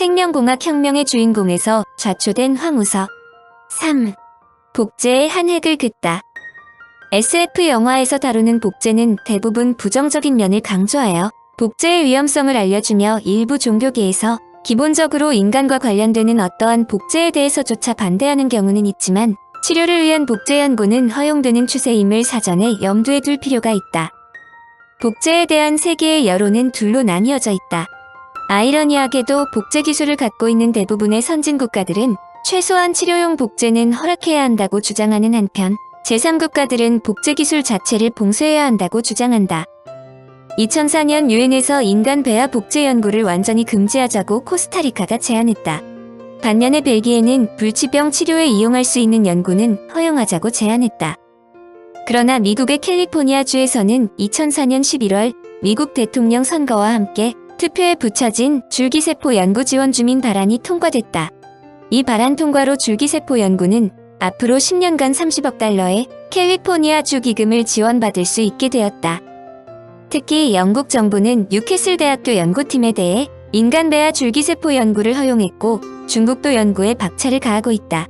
생명공학 혁명의 주인공에서 좌초된 황우석. 3. 복제의 한 획을 긋다. SF 영화에서 다루는 복제는 대부분 부정적인 면을 강조하여 복제의 위험성을 알려주며 일부 종교계에서 기본적으로 인간과 관련되는 어떠한 복제에 대해서조차 반대하는 경우는 있지만 치료를 위한 복제 연구는 허용되는 추세임을 사전에 염두에 둘 필요가 있다. 복제에 대한 세계의 여론은 둘로 나뉘어져 있다. 아이러니하게도 복제 기술을 갖고 있는 대부분의 선진 국가들은 최소한 치료용 복제는 허락해야 한다고 주장하는 한편 제3국가들은 복제 기술 자체를 봉쇄해야 한다고 주장한다. 2004년 유엔에서 인간 배아 복제 연구를 완전히 금지하자고 코스타리카가 제안했다. 반면에 벨기에는 불치병 치료에 이용할 수 있는 연구는 허용하자고 제안했다. 그러나 미국의 캘리포니아주에서는 2004년 11월 미국 대통령 선거와 함께 투표에 붙여진 줄기세포 연구 지원 주민 발안이 통과됐다. 이 발안 통과로 줄기세포 연구는 앞으로 10년간 30억 달러의 캘리포니아주 기금을 지원받을 수 있게 되었다. 특히 영국 정부는 뉴캐슬 대학교 연구팀에 대해 인간 배아 줄기세포 연구를 허용했고 중국도 연구에 박차를 가하고 있다.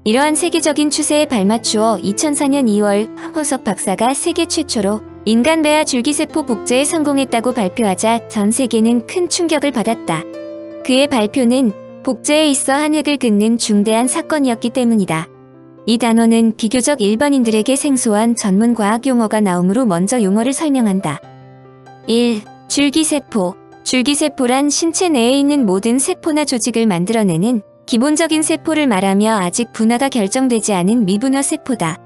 이러한 세계적인 추세에 발맞추어 2004년 2월 황우석 박사가 세계 최초로 인간 배아 줄기세포 복제에 성공했다고 발표하자 전 세계는 큰 충격을 받았다. 그의 발표는 복제에 있어 한 획을 긋는 중대한 사건이었기 때문이다. 이 단어는 비교적 일반인들에게 생소한 전문 과학 용어가 나오므로 먼저 용어를 설명한다. 1. 줄기세포. 줄기세포란 신체 내에 있는 모든 세포나 조직을 만들어내는 기본적인 세포를 말하며 아직 분화가 결정되지 않은 미분화 세포다.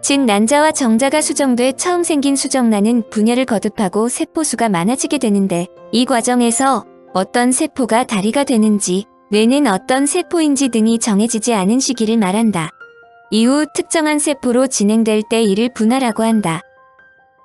즉 난자와 정자가 수정돼 처음 생긴 수정란은 분열을 거듭하고 세포수가 많아지게 되는데 이 과정에서 어떤 세포가 다리가 되는지 뇌는 어떤 세포인지 등이 정해지지 않은 시기를 말한다. 이후 특정한 세포로 진행될 때 이를 분화라고 한다.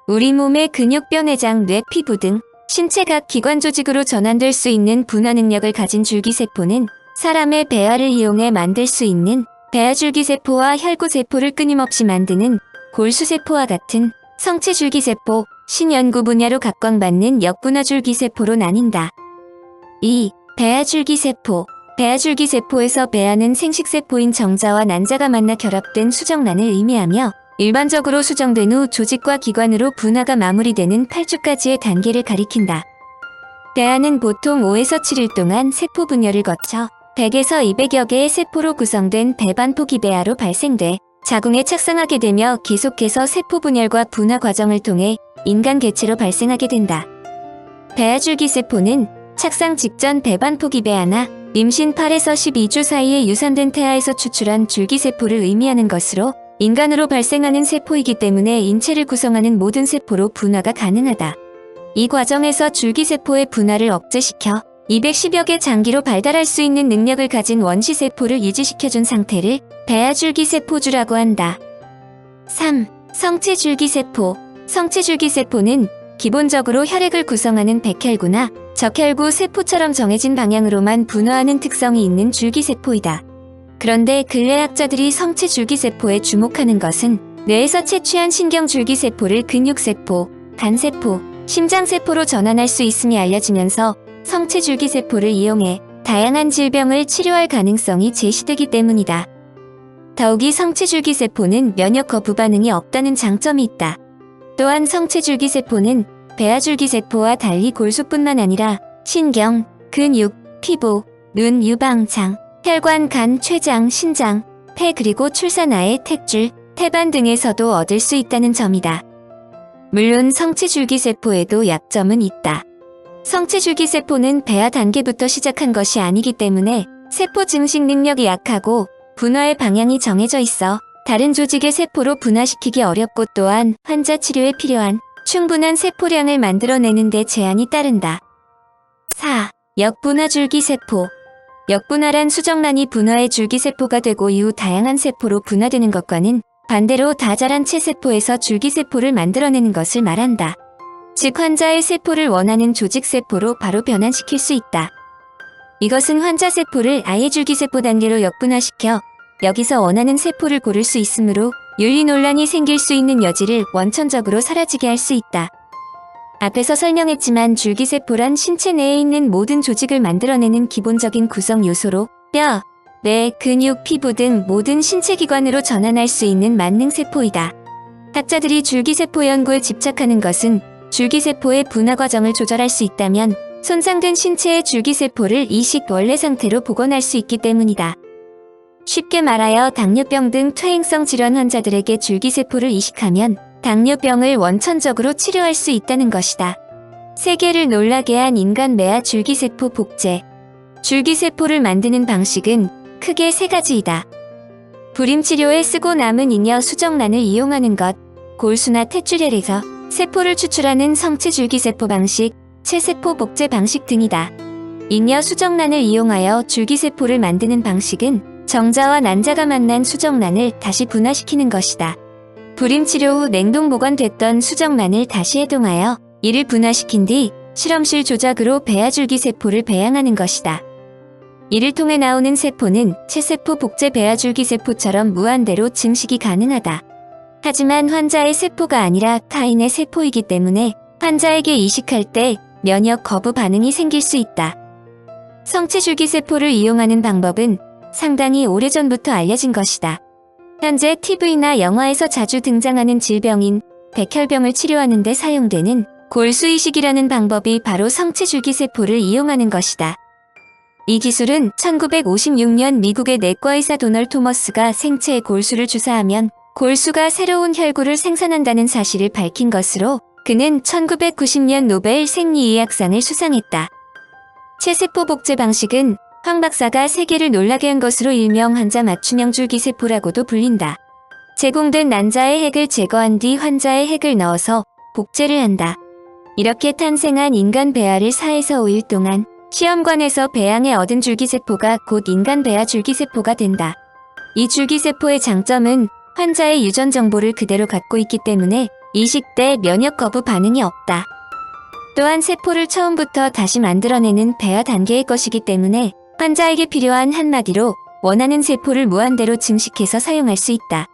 우리 몸의 근육, 뼈, 내장, 뇌, 피부 등 신체 각 기관 조직으로 전환될 수 있는 분화 능력을 가진 줄기세포는 사람의 배아를 이용해 만들 수 있는 배아줄기세포와 혈구세포를 끊임없이 만드는 골수세포와 같은 성체줄기세포, 신연구 분야로 각광받는 역분화줄기세포로 나뉜다. 2. 배아줄기세포. 배아줄기세포에서 배아는 생식세포인 정자와 난자가 만나 결합된 수정란을 의미하며 일반적으로 수정된 후 조직과 기관으로 분화가 마무리되는 8주까지의 단계를 가리킨다. 배아는 보통 5에서 7일 동안 세포 분열을 거쳐 100에서 200여 개의 세포로 구성된 배반포 기배아로 발생돼 자궁에 착상하게 되며 계속해서 세포 분열과 분화 과정을 통해 인간 개체로 발생하게 된다. 배아줄기세포는 착상 직전 배반포 기배아나 임신 8에서 12주 사이에 유산된 태아에서 추출한 줄기세포를 의미하는 것으로 인간으로 발생하는 세포이기 때문에 인체를 구성하는 모든 세포로 분화가 가능하다. 이 과정에서 줄기세포의 분화를 억제시켜 210여 개 장기로 발달할 수 있는 능력을 가진 원시세포를 유지시켜준 상태를 배아줄기세포주라고 한다. 3. 성체줄기세포. 성체줄기세포는 기본적으로 혈액을 구성하는 백혈구나 적혈구 세포처럼 정해진 방향으로만 분화하는 특성이 있는 줄기세포이다. 그런데 근래 학자들이 성체줄기세포에 주목하는 것은 뇌에서 채취한 신경줄기세포를 근육세포, 간세포, 심장세포로 전환할 수 있음이 알려지면서 성체줄기세포를 이용해 다양한 질병을 치료할 가능성이 제시되기 때문이다. 더욱이 성체줄기세포는 면역 거부 반응이 없다는 장점이 있다. 또한 성체줄기세포는 배아줄기세포와 달리 골수뿐만 아니라 신경, 근육, 피부, 눈, 유방장, 혈관, 간, 췌장, 신장, 폐 그리고 출산하의 택줄, 태반 등에서도 얻을 수 있다는 점이다. 물론 성체줄기세포에도 약점은 있다. 성체줄기세포는 배아 단계부터 시작한 것이 아니기 때문에 세포 증식 능력이 약하고 분화의 방향이 정해져 있어 다른 조직의 세포로 분화시키기 어렵고 또한 환자 치료에 필요한 충분한 세포량을 만들어내는 데 제한이 따른다. 4. 역분화줄기세포. 역분화란 수정란이 분화의 줄기세포가 되고 이후 다양한 세포로 분화되는 것과는 반대로 다 자란 체세포에서 줄기세포를 만들어내는 것을 말한다. 즉 환자의 세포를 원하는 조직세포로 바로 변환시킬 수 있다. 이것은 환자 세포를 아예 줄기세포 단계로 역분화시켜 여기서 원하는 세포를 고를 수 있으므로 윤리 논란이 생길 수 있는 여지를 원천적으로 사라지게 할 수 있다. 앞에서 설명했지만 줄기세포란 신체 내에 있는 모든 조직을 만들어내는 기본적인 구성 요소로 뼈, 뇌, 근육, 피부 등 모든 신체 기관으로 전환할 수 있는 만능세포이다. 학자들이 줄기세포 연구에 집착하는 것은 줄기세포의 분화 과정을 조절할 수 있다면 손상된 신체의 줄기세포를 이식 원래 상태로 복원할 수 있기 때문이다. 쉽게 말하여 당뇨병 등 퇴행성 질환 환자들에게 줄기세포를 이식하면 당뇨병을 원천적으로 치료할 수 있다는 것이다. 세계를 놀라게 한 인간 매화 줄기세포 복제. 줄기세포를 만드는 방식은 크게 세 가지이다. 불임치료에 쓰고 남은 잉여 수정란을 이용하는 것, 골수나 탯줄혈에서 세포를 추출하는 성체 줄기세포 방식, 체세포 복제 방식 등이다. 잉여 수정란을 이용하여 줄기세포를 만드는 방식은 정자와 난자가 만난 수정란을 다시 분화시키는 것이다. 불임치료 후 냉동 보관됐던 수정란을 다시 해동하여 이를 분화시킨 뒤 실험실 조작으로 배아줄기세포를 배양하는 것이다. 이를 통해 나오는 세포는 체세포 복제 배아줄기세포처럼 무한대로 증식이 가능하다. 하지만 환자의 세포가 아니라 타인의 세포이기 때문에 환자에게 이식할 때 면역 거부 반응이 생길 수 있다. 성체줄기세포를 이용하는 방법은 상당히 오래전부터 알려진 것이다. 현재 TV나 영화에서 자주 등장하는 질병인 백혈병을 치료하는 데 사용되는 골수이식이라는 방법이 바로 성체줄기세포를 이용하는 것이다. 이 기술은 1956년 미국의 내과의사 도널 토머스가 생체에 골수를 주사하면 골수가 새로운 혈구를 생산한다는 사실을 밝힌 것으로 그는 1990년 노벨 생리의학상을 수상했다. 체세포 복제 방식은 황 박사가 세계를 놀라게 한 것으로 일명 환자 맞춤형 줄기세포라고도 불린다. 제공된 난자의 핵을 제거한 뒤 환자의 핵을 넣어서 복제를 한다. 이렇게 탄생한 인간 배아를 4에서 5일 동안 시험관에서 배양해 얻은 줄기세포가 곧 인간 배아 줄기세포가 된다. 이 줄기세포의 장점은 환자의 유전 정보를 그대로 갖고 있기 때문에 이식 때 면역 거부 반응이 없다. 또한 세포를 처음부터 다시 만들어내는 배아 단계의 것이기 때문에 환자에게 필요한 한마디로 원하는 세포를 무한대로 증식해서 사용할 수 있다.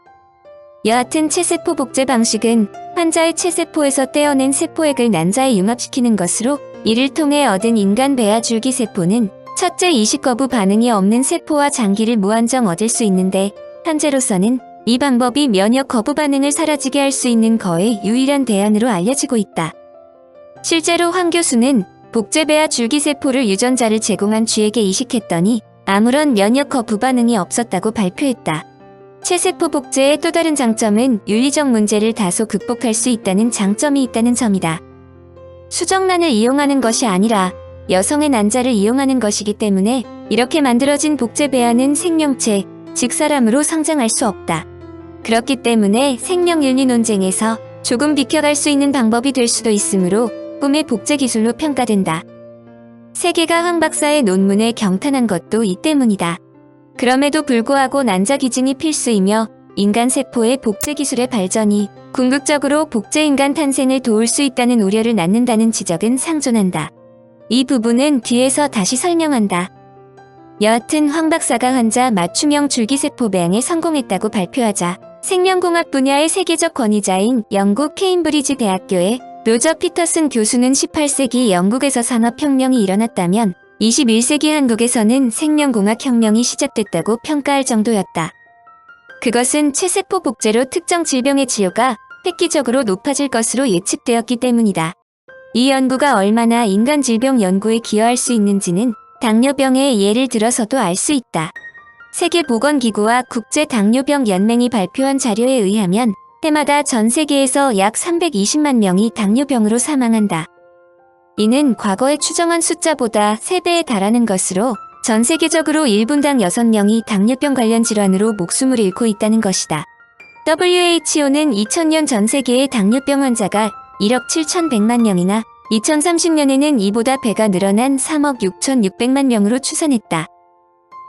여하튼 체세포 복제 방식은 환자의 체세포에서 떼어낸 세포액을 난자에 융합시키는 것으로 이를 통해 얻은 인간 배아 줄기세포는 첫째 이식 거부 반응이 없는 세포와 장기를 무한정 얻을 수 있는데 현재로서는 이 방법이 면역 거부 반응을 사라지게 할 수 있는 거의 유일한 대안으로 알려지고 있다. 실제로 황 교수는 복제 배아 줄기세포를 유전자를 제공한 쥐에게 이식했더니 아무런 면역 거부 반응이 없었다고 발표했다. 체세포 복제의 또 다른 장점은 윤리적 문제를 다소 극복할 수 있다는 장점이 있다는 점이다. 수정란을 이용하는 것이 아니라 여성의 난자를 이용하는 것이기 때문에 이렇게 만들어진 복제 배아는 생명체, 즉 사람으로 성장할 수 없다. 그렇기 때문에 생명윤리 논쟁에서 조금 비켜갈 수 있는 방법이 될 수도 있으므로 꿈의 복제 기술로 평가된다. 세계가 황 박사의 논문에 경탄한 것도 이 때문이다. 그럼에도 불구하고 난자 기증이 필수이며 인간 세포의 복제 기술의 발전이 궁극적으로 복제 인간 탄생을 도울 수 있다는 우려를 낳는다는 지적은 상존한다. 이 부분은 뒤에서 다시 설명한다. 여하튼 황 박사가 환자 맞춤형 줄기세포 배양에 성공했다고 발표하자 생명공학 분야의 세계적 권위자인 영국 케임브리지 대학교의 로저 피터슨 교수는 18세기 영국에서 산업혁명이 일어났다면 21세기 한국에서는 생명공학 혁명이 시작됐다고 평가할 정도였다. 그것은 체세포 복제로 특정 질병의 치료가 획기적으로 높아질 것으로 예측되었기 때문이다. 이 연구가 얼마나 인간 질병 연구에 기여할 수 있는지는 당뇨병의 예를 들어서도 알 수 있다. 세계보건기구와 국제당뇨병연맹이 발표한 자료에 의하면 해마다 전 세계에서 약 320만 명이 당뇨병으로 사망한다. 이는 과거에 추정한 숫자보다 3배에 달하는 것으로 전 세계적으로 1분당 6명이 당뇨병 관련 질환으로 목숨을 잃고 있다는 것이다. WHO는 2000년 전 세계의 당뇨병 환자가 1억 7,100만 명이나 2030년에는 이보다 배가 늘어난 3억 6,600만 명으로 추산했다.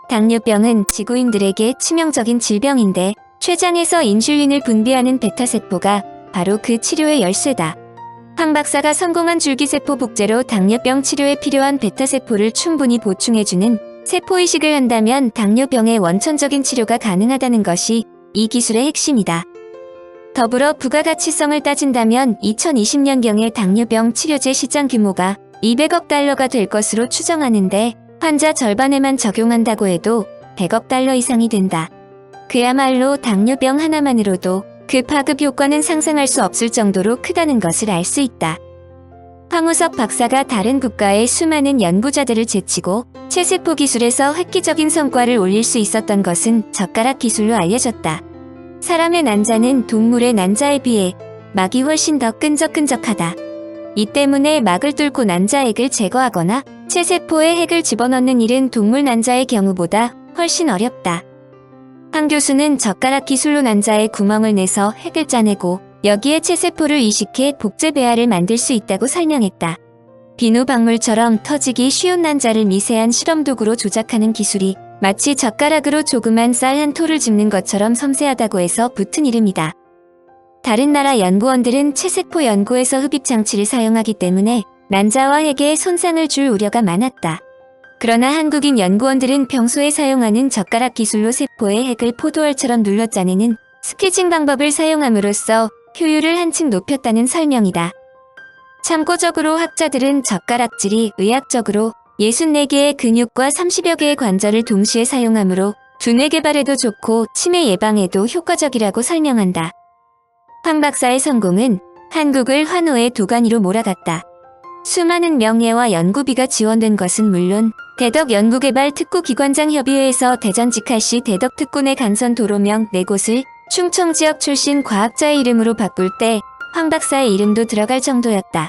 당뇨병은 지구인들에게 치명적인 질병인데 췌장에서 인슐린을 분비하는 베타세포가 바로 그 치료의 열쇠다. 황 박사가 성공한 줄기세포 복제로 당뇨병 치료에 필요한 베타세포를 충분히 보충해주는 세포이식을 한다면 당뇨병의 원천적인 치료가 가능하다는 것이 이 기술의 핵심이다. 더불어 부가가치성을 따진다면 2020년경의 당뇨병 치료제 시장 규모가 200억 달러가 될 것으로 추정하는데 환자 절반에만 적용한다고 해도 100억 달러 이상이 된다. 그야말로 당뇨병 하나만으로도 그 파급 효과는 상상할 수 없을 정도로 크다는 것을 알 수 있다. 황우석 박사가 다른 국가의 수많은 연구자들을 제치고 체세포 기술에서 획기적인 성과를 올릴 수 있었던 것은 젓가락 기술로 알려졌다. 사람의 난자는 동물의 난자에 비해 막이 훨씬 더 끈적끈적하다. 이 때문에 막을 뚫고 난자액을 제거하거나 체세포에 핵을 집어넣는 일은 동물 난자의 경우보다 훨씬 어렵다. 황 교수는 젓가락 기술로 난자에 구멍을 내서 핵을 짜내고 여기에 체세포를 이식해 복제 배아를 만들 수 있다고 설명했다. 비누방물처럼 터지기 쉬운 난자를 미세한 실험도구로 조작하는 기술이 마치 젓가락으로 조그만 쌀 한 톨을 짚는 것처럼 섬세하다고 해서 붙은 이름이다. 다른 나라 연구원들은 체세포 연구에서 흡입장치를 사용하기 때문에 난자와 핵에 손상을 줄 우려가 많았다. 그러나 한국인 연구원들은 평소에 사용하는 젓가락 기술로 세포의 핵을 포도알처럼 눌러 짜내는 스퀴징 방법을 사용함으로써 효율을 한층 높였다는 설명이다. 참고적으로 학자들은 젓가락질이 의학적으로 64개의 근육과 30여 개의 관절을 동시에 사용하므로 두뇌 개발에도 좋고 치매 예방에도 효과적이라고 설명한다. 황 박사의 성공은 한국을 환호의 도가니로 몰아갔다. 수많은 명예와 연구비가 지원된 것은 물론 대덕 연구개발특구기관장협의회에서 대전 직할시 대덕특구내 간선 도로명 4곳을 충청 지역 출신 과학자의 이름으로 바꿀 때 황 박사의 이름도 들어갈 정도였다.